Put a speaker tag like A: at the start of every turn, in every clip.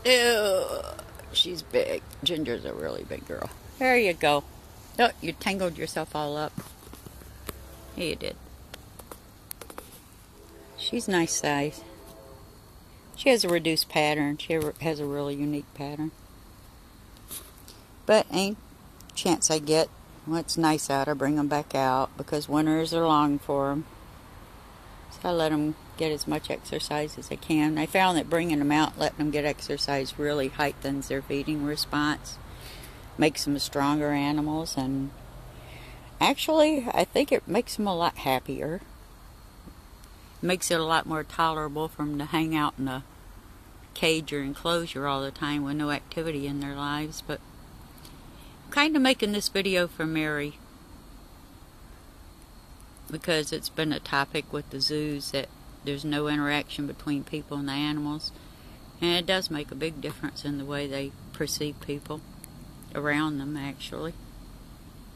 A: Ew, she's big. Ginger's a really big girl. There you go. Oh, you tangled yourself all up. Yeah, you did. She's nice size. She has a reduced pattern. She has a really unique pattern. But any chance I get, when it's nice out, I bring them back out because winters are long for them. So I let them get as much exercise as they can. I found that bringing them out, letting them get exercise, really heightens their feeding response, makes them stronger animals, and actually, I think it makes them a lot happier. It makes it a lot more tolerable for them to hang out in a cage or enclosure all the time with no activity in their lives. But I'm kind of making this video for Mary because it's been a topic with the zoos that there's no interaction between people and the animals, and it does make a big difference in the way they perceive people around them. Actually,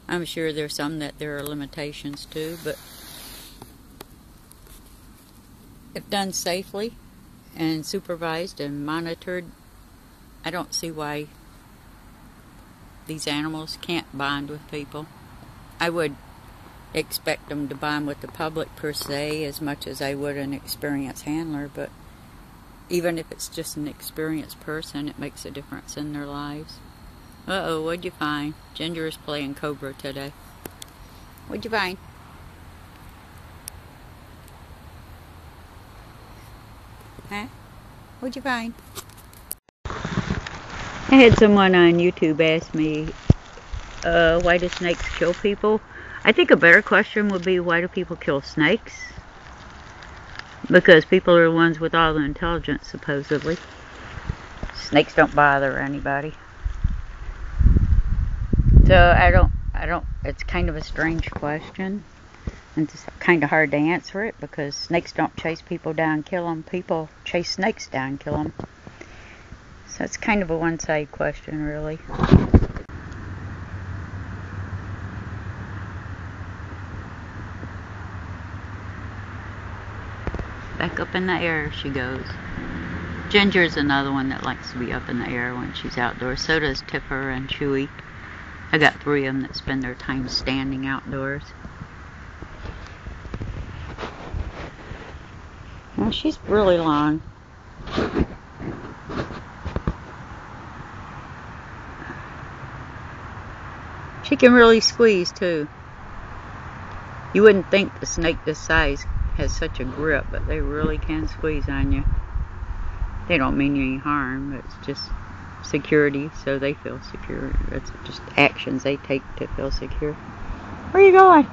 A: I'm sure there's some that there are limitations to, but if done safely and supervised and monitored, I don't see why these animals can't bond with people. I would expect them to bond with the public per se as much as I would an experienced handler, but even if it's just an experienced person, it makes a difference in their lives. Uh-oh, what'd you find? Ginger is playing Cobra today. What'd you find? Huh? What'd you find? I had someone on YouTube ask me, why do snakes kill people? I think a better question would be, why do people kill snakes? Because people are the ones with all the intelligence, supposedly. Snakes don't bother anybody. So I don't, it's kind of a strange question. And it's kind of hard to answer it because snakes don't chase people down and kill them. People chase snakes down and kill them. So it's kind of a one-sided question, really. Back up in the air she goes. Ginger's another one that likes to be up in the air when she's outdoors. So does Tipper and Chewy. I got 3 of them that spend their time standing outdoors. Well, she's really long. She can really squeeze too. You wouldn't think a snake this size has such a grip, but they really can squeeze on you. They don't mean you any harm, but it's just security, so they feel secure. It's just actions they take to feel secure. Where are you going?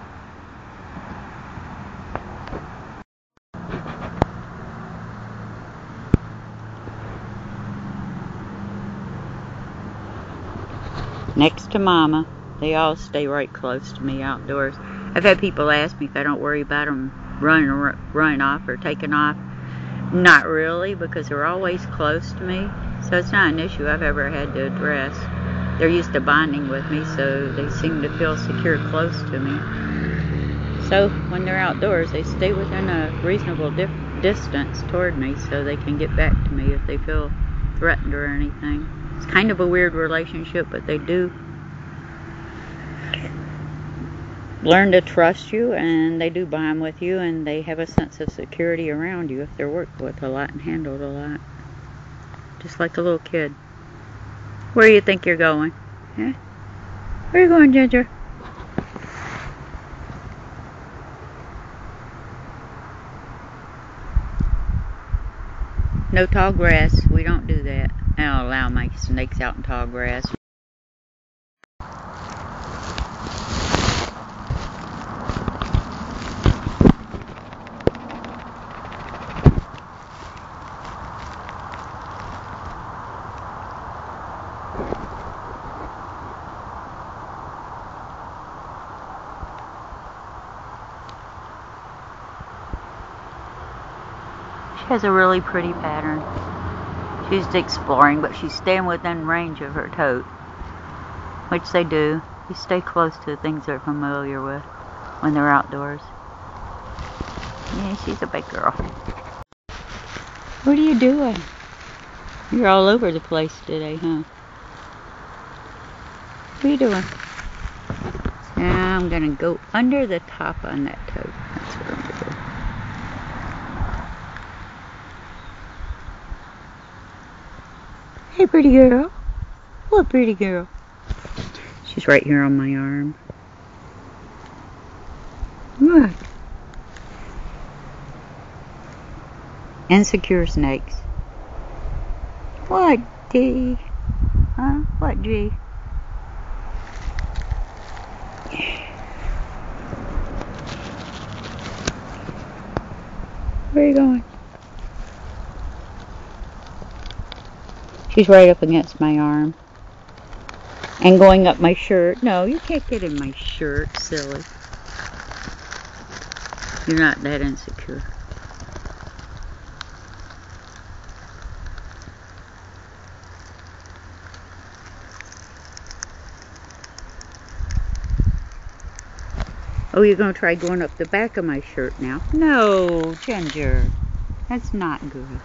A: Next to Mama. They all stay right close to me outdoors. I've had people ask me if I don't worry about them running off or taking off. Not really, because they're always close to me. So it's not an issue I've ever had to address. They're used to bonding with me, so they seem to feel secure close to me. So when they're outdoors, they stay within a reasonable distance toward me so they can get back to me if they feel threatened or anything. It's kind of a weird relationship, but they do learn to trust you, and they do bond with you, and they have a sense of security around you if they're worked with a lot and handled a lot. Just like a little kid. Where do you think you're going? Huh? Where are you going, Ginger? No tall grass. We don't do that. I don't allow my snakes out in tall grass. She has a really pretty pattern. She's exploring, but she's staying within range of her tote, which they do. You stay close to the things they're familiar with when they're outdoors. Yeah, she's a big girl. What are you doing? You're all over the place today, huh? What are you doing? Now I'm gonna go under the top on that toad. That's what I'm gonna do. Hey, pretty girl. What pretty girl? She's right here on my arm. What? Insecure snakes. What, D? Huh? What, G? Where are you going? She's right up against my arm. And going up my shirt. No, you can't get in my shirt, silly. You're not that insecure. Oh, you're going to try going up the back of my shirt now? No, Ginger. That's not good.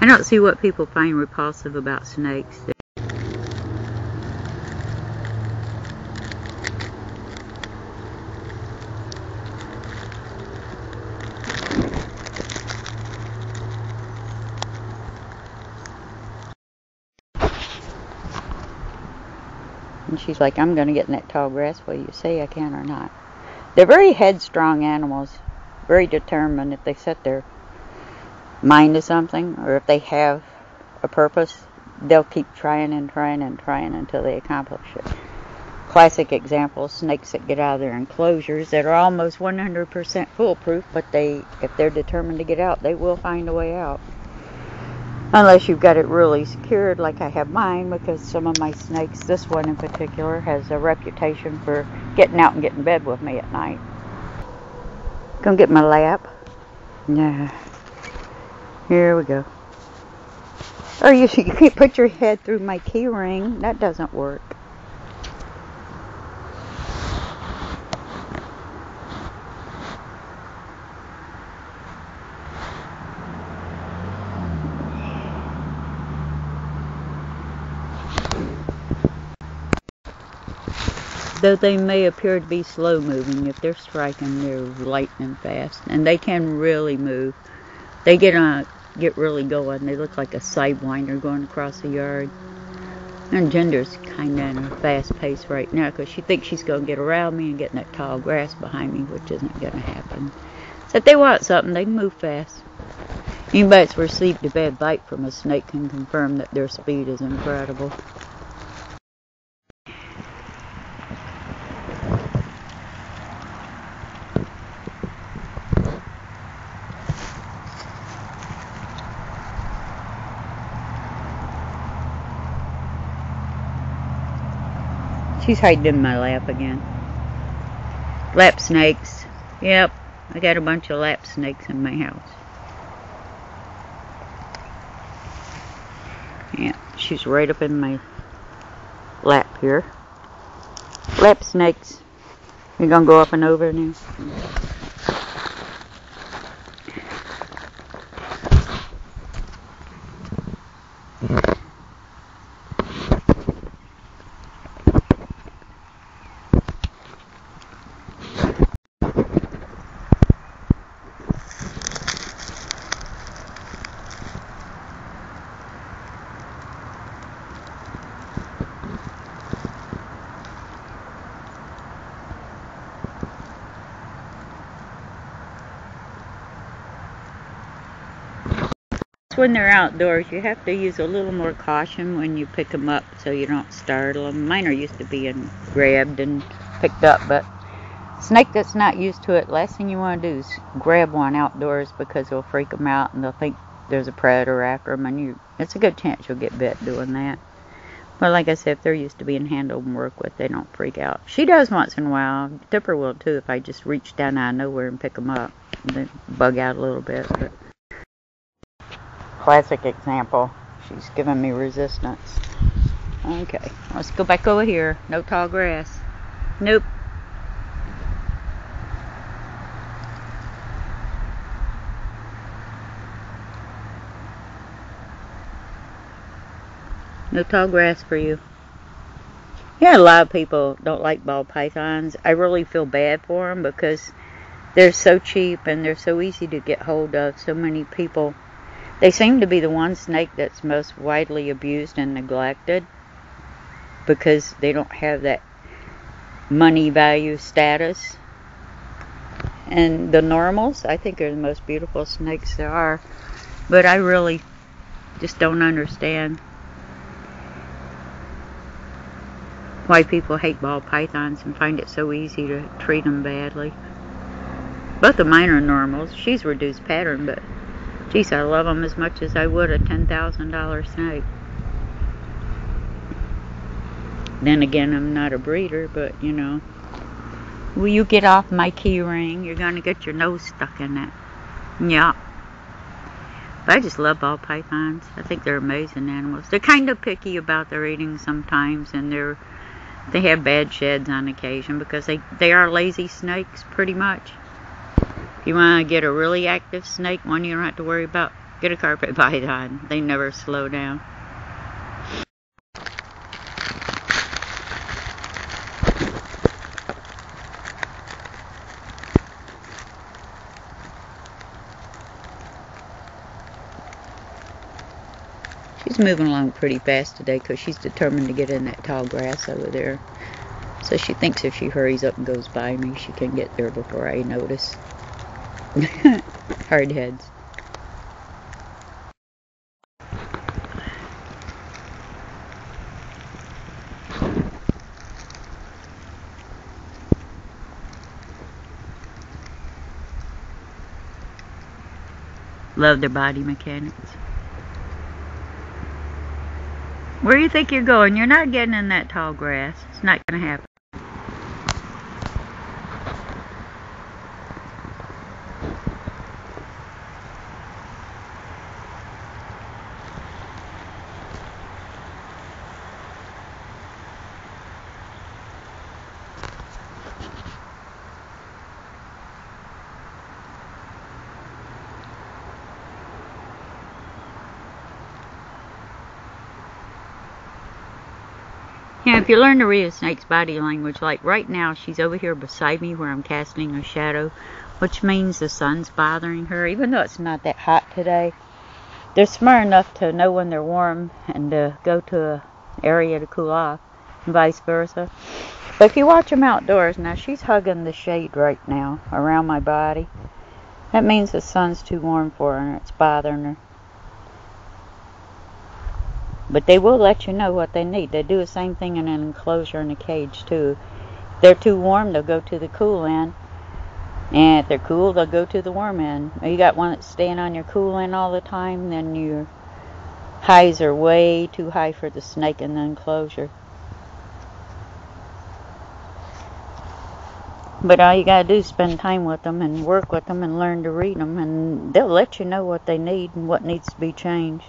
A: I don't see what people find repulsive about snakes. And she's like, I'm going to get in that tall grass whether you say I can or not. They're very headstrong animals, very determined. If they set their mind to something, or if they have a purpose, they'll keep trying and trying and trying until they accomplish it. Classic example, snakes that get out of their enclosures that are almost 100% foolproof, but if they're determined to get out, they will find a way out. Unless you've got it really secured like I have mine, because some of my snakes, this one in particular, has a reputation for getting out and getting in bed with me at night. Gonna get my lap. Nah. Here we go. Oh, you can't put your head through my key ring. That doesn't work. Though they may appear to be slow moving, if they're striking, they're lightning fast. And they can really move. They get really going. They look like a sidewinder going across the yard. And Ginger's kind of in a fast pace right now because she thinks she's going to get around me and get in that tall grass behind me, which isn't going to happen. So if they want something, they can move fast. Anybody that's received a bad bite from a snake can confirm that their speed is incredible. She's hiding in my lap again. Lap snakes. Yep, I got a bunch of lap snakes in my house. Yeah, she's right up in my lap here. Lap snakes. You gonna go up and over now? When they're outdoors, you have to use a little more caution when you pick them up so you don't startle them. Mine are used to being grabbed and picked up, but snake that's not used to it, last thing you want to do is grab one outdoors because it'll freak them out and they'll think there's a predator after them, and it's a good chance you'll get bit doing that. Well, like I said, if they're used to being handled and worked with, they don't freak out. She does once in a while. Tipper will too if I just reach down out of nowhere and pick them up. They bug out a little bit. But. Classic example. She's giving me resistance. Okay, let's go back over here. No tall grass. Nope. No tall grass for you. Yeah, a lot of people don't like ball pythons. I really feel bad for them because they're so cheap and they're so easy to get hold of. So many people, they seem to be the one snake that's most widely abused and neglected because they don't have that money value status. And the normals, I think, are the most beautiful snakes there are. But I really just don't understand why people hate ball pythons and find it so easy to treat them badly. Both of mine are normals. She's reduced pattern, but geez, I love them as much as I would a $10,000 snake. Then again, I'm not a breeder, but you know, will you get off my key ring? You're gonna get your nose stuck in it. Yeah. But I just love ball pythons. I think they're amazing animals. They're kind of picky about their eating sometimes, and they have bad sheds on occasion because they are lazy snakes pretty much. If you want to get a really active snake, one you don't have to worry about, get a carpet python. They never slow down. She's moving along pretty fast today because she's determined to get in that tall grass over there. So she thinks if she hurries up and goes by me, she can get there before I notice. Hard heads. Love their body mechanics. Where do you think you're going? You're not getting in that tall grass. It's not going to happen. Yeah, if you learn to read a snake's body language, like right now, she's over here beside me where I'm casting a shadow, which means the sun's bothering her, even though it's not that hot today. They're smart enough to know when they're warm and to go to an area to cool off, and vice versa. But if you watch them outdoors, now she's hugging the shade right now around my body. That means the sun's too warm for her and it's bothering her. But they will let you know what they need. They do the same thing in an enclosure in a cage too. If they're too warm, they'll go to the cool end. And if they're cool, they'll go to the warm end. If you got one that's staying on your cool end all the time, then your highs are way too high for the snake in the enclosure. But all you gotta do is spend time with them and work with them and learn to read them, and they'll let you know what they need and what needs to be changed.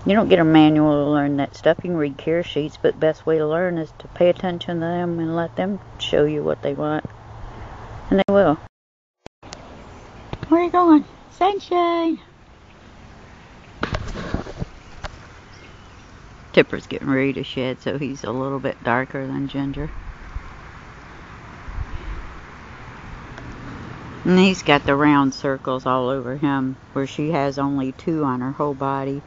A: You don't get a manual to learn that stuff. You can read care sheets, but the best way to learn is to pay attention to them and let them show you what they want. And they will. Where are you going? Sunshine! Tipper's getting ready to shed, so he's a little bit darker than Ginger. And he's got the round circles all over him, where she has only 2 on her whole body.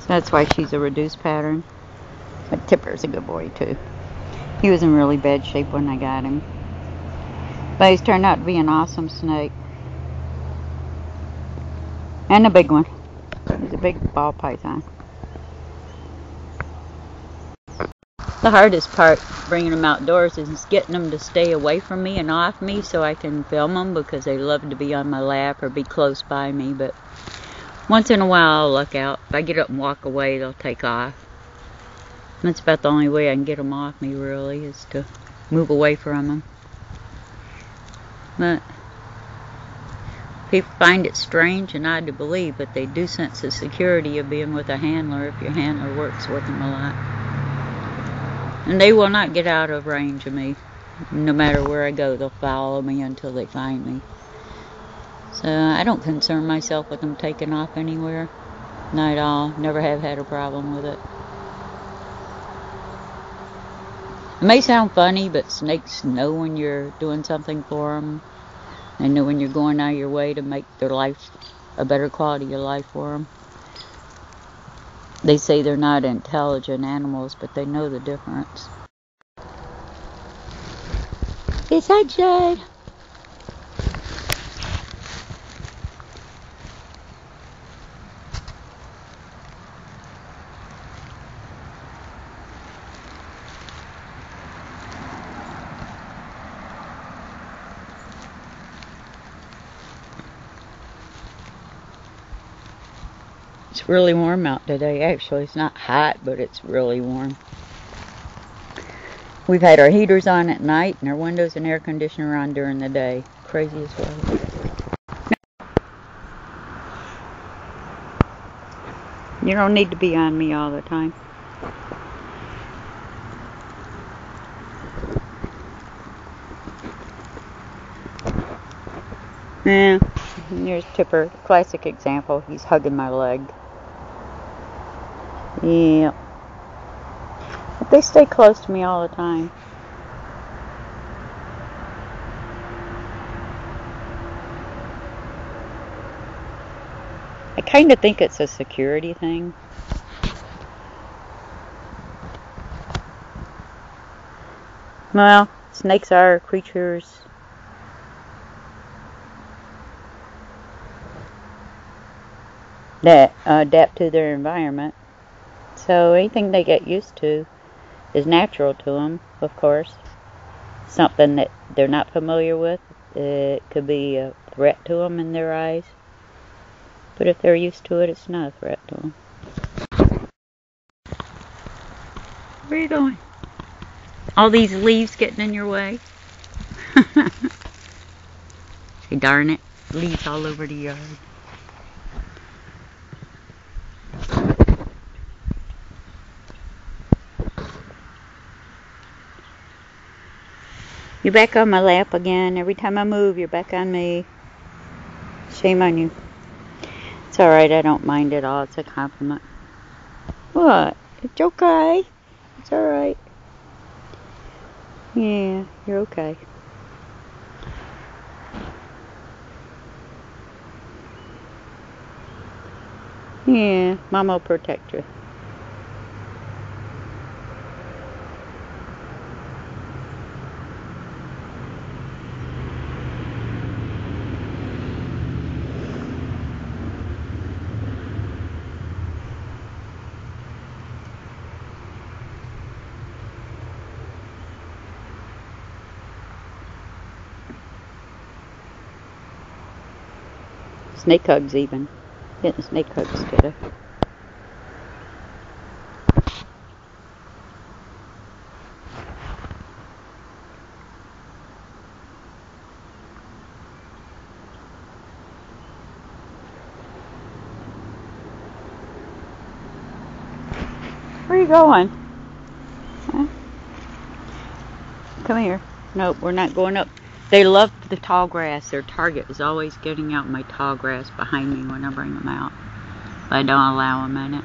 A: So that's why she's a reduced pattern. But Tipper's a good boy too. He was in really bad shape when I got him. But he's turned out to be an awesome snake. And a big one. He's a big ball python. The hardest part bringing them outdoors is getting them to stay away from me and off me so I can film them, because they love to be on my lap or be close by me. But once in a while I'll look out. If I get up and walk away, they'll take off. That's about the only way I can get them off me, really, is to move away from them. But people find it strange and odd to believe, but they do sense the security of being with a handler if your handler works with them a lot. And they will not get out of range of me. No matter where I go, they'll follow me until they find me. So I don't concern myself with them taking off anywhere. Not at all. Never have had a problem with it. It may sound funny, but snakes know when you're doing something for them. They know when you're going out of your way to make their life a better quality of life for them. They say they're not intelligent animals, but they know the difference. It's outside. It's really warm out today. Actually, it's not hot, but it's really warm. We've had our heaters on at night and our windows and air conditioner on during the day. Crazy as well. You don't need to be on me all the time. Yeah. Here's Tipper, classic example. He's hugging my leg. Yeah. But they stay close to me all the time. I kind of think it's a security thing. Well, snakes are creatures that adapt to their environment. So anything they get used to is natural to them, of course. Something that they're not familiar with, it could be a threat to them in their eyes. But if they're used to it, it's not a threat to them. Where are you going? All these leaves getting in your way? Hey, darn it. Leaves all over the yard. You're back on my lap again. Every time I move, you're back on me. Shame on you. It's alright, I don't mind at all. It's a compliment. What? It's okay. It's alright. Yeah, you're okay. Yeah, Mama will protect you. Snake hugs even. Getting snake hugs today. Where are you going? Huh? Come here. Nope, we're not going up. They love the tall grass. Their target is always getting out my tall grass behind me when I bring them out. But I don't allow them in it.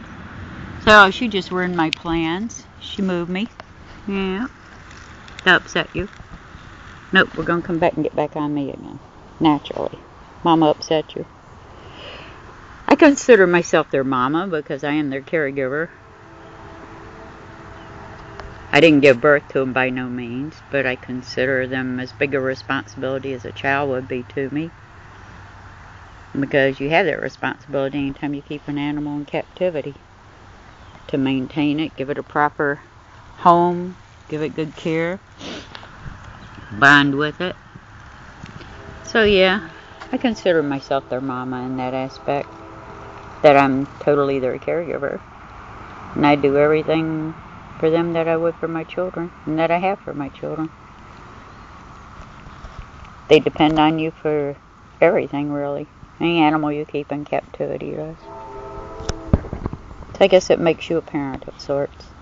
A: So she just ruined my plans. She moved me. Yeah. That upset you? Nope, we're going to come back and get back on me again. Naturally. Mama upset you. I consider myself their mama because I am their caregiver. I didn't give birth to them by no means, but I consider them as big a responsibility as a child would be to me. Because you have that responsibility anytime you keep an animal in captivity. To maintain it, give it a proper home, give it good care, bond with it. So yeah, I consider myself their mama in that aspect. That I'm totally their caregiver. And I do everything for them that I would for my children, and that I have for my children. They depend on you for everything, really. Any animal you keep in captivity does. So I guess it makes you a parent of sorts.